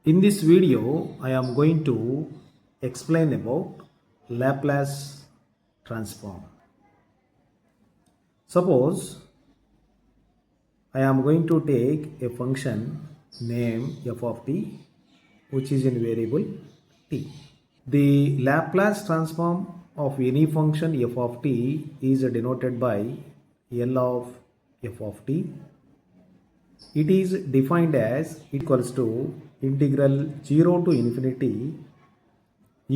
In this video, I am going to explain about Laplace transform. Suppose I am going to take a function named f of t which is in variable t. The Laplace transform of any function f of t is denoted by L of f of t. It is defined as equals to integral 0 to infinity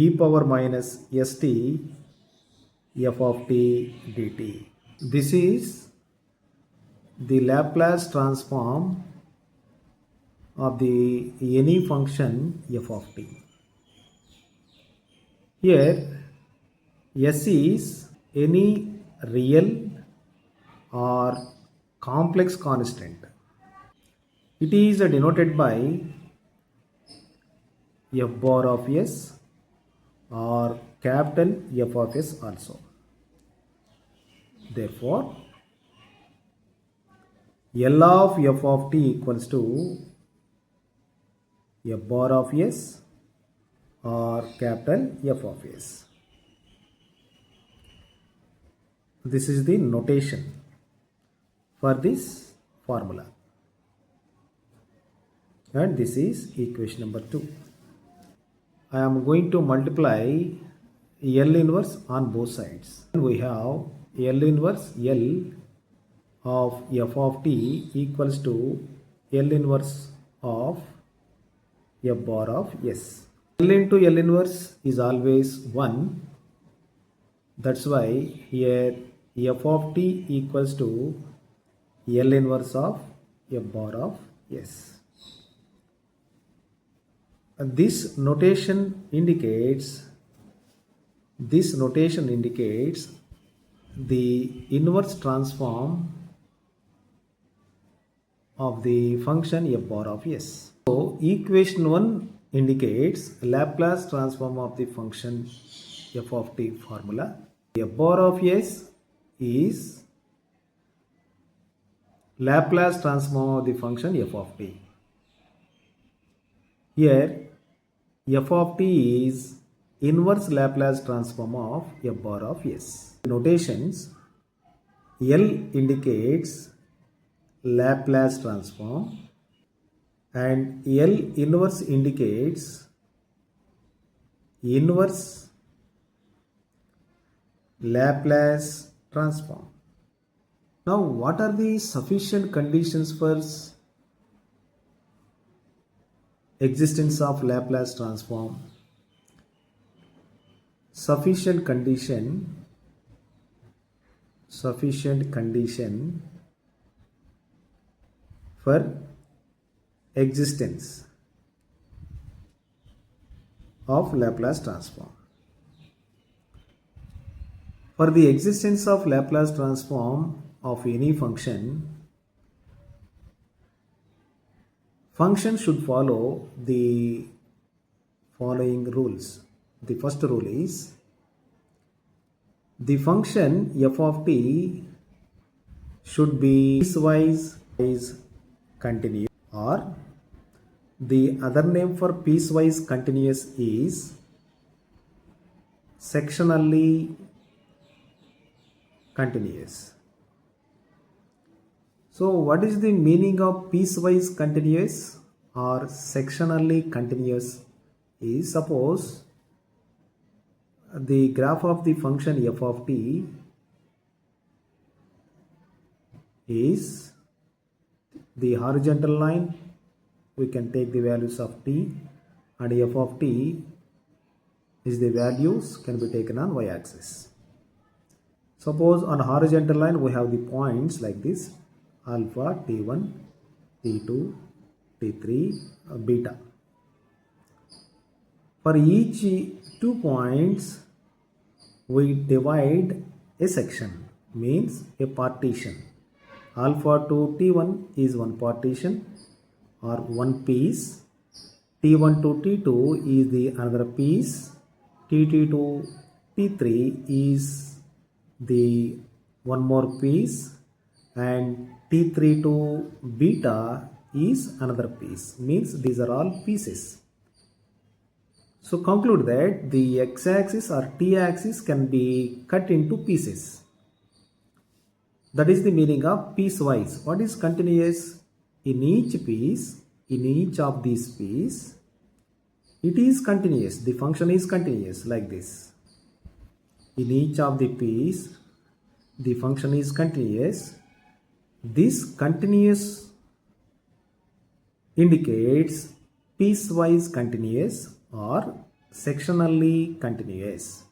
e power minus st f of t dt. This is the Laplace transform of the any function f of t. Here s is any real or complex constant. It is denoted by f bar of s or capital F of s also. Therefore, L of f of t equals to f bar of s or capital F of s. This is the notation for this formula. And this is equation number 2. I am going to multiply L inverse on both sides. We have L inverse L of f of t equals to L inverse of f bar of s. L into L inverse is always 1. That's why here f of t equals to L inverse of f bar of s. This notation indicates the inverse transform of the function f bar of s. So equation 1 indicates Laplace transform of the function f of t formula. F bar of s is Laplace transform of the function f of t. Here f of t is inverse Laplace transform of f bar of s. Notations: L indicates Laplace transform and L inverse indicates inverse Laplace transform. Now, what are the sufficient conditions for existence of Laplace transform? Sufficient condition for existence of Laplace transform. For the existence of Laplace transform of any function should follow the following rules. The first rule is the function f of t should be piecewise continuous, or the other name for piecewise continuous is sectionally continuous. So what is the meaning of piecewise continuous or sectionally continuous? Is suppose the graph of the function f of t is the horizontal line. We can take the values of t, and f of t is the values can be taken on y-axis. Suppose on horizontal line we have the points like this: alpha, t1, t2, t3, beta. For each 2 points we divide a section, means a partition. Alpha to t1 is one partition or one piece. t1 to t2 is the another piece. t2 to t3 is the one more piece, and T3 to beta is another piece, means these are all pieces. So conclude that the x-axis or t-axis can be cut into pieces. That is the meaning of piecewise. What is continuous? In each piece, in each of these pieces, it is continuous. The function is continuous like this. In each of the piece, the function is continuous. This continuous indicates piecewise continuous or sectionally continuous.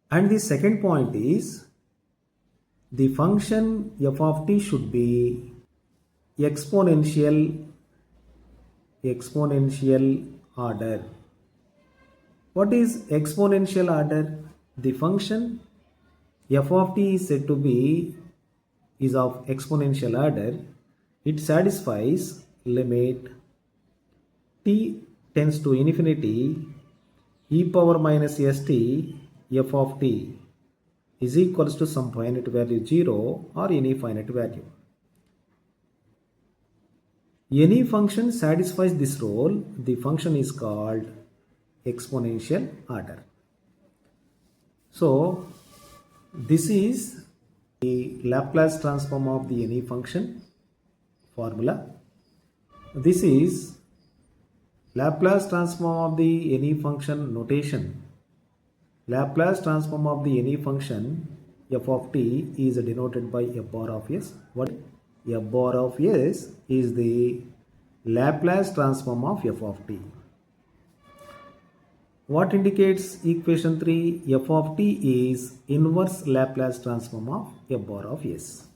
And the second point is the function f of t should be exponential order. What is exponential order? The function f of t is said to be is of exponential order. It satisfies limit t tends to infinity e power minus st f of t is equals to some finite value 0 or any finite value. Any function satisfies this role, the function is called exponential order. So this is the Laplace transform of the any function formula. This is Laplace transform of the any function notation. Laplace transform of the any function f of t is denoted by f bar of s. What f bar of s is the Laplace transform of f of t. What indicates equation 3? F of t is inverse Laplace transform of f bar of s.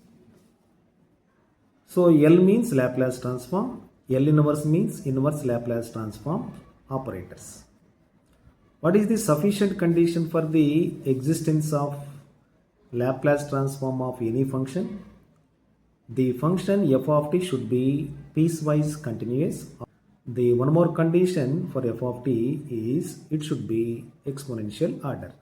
So L means Laplace transform. L inverse means inverse Laplace transform operators. What is the sufficient condition for the existence of Laplace transform of any function? The function f of t should be piecewise continuous. The one more condition for f of t is it should be exponential order.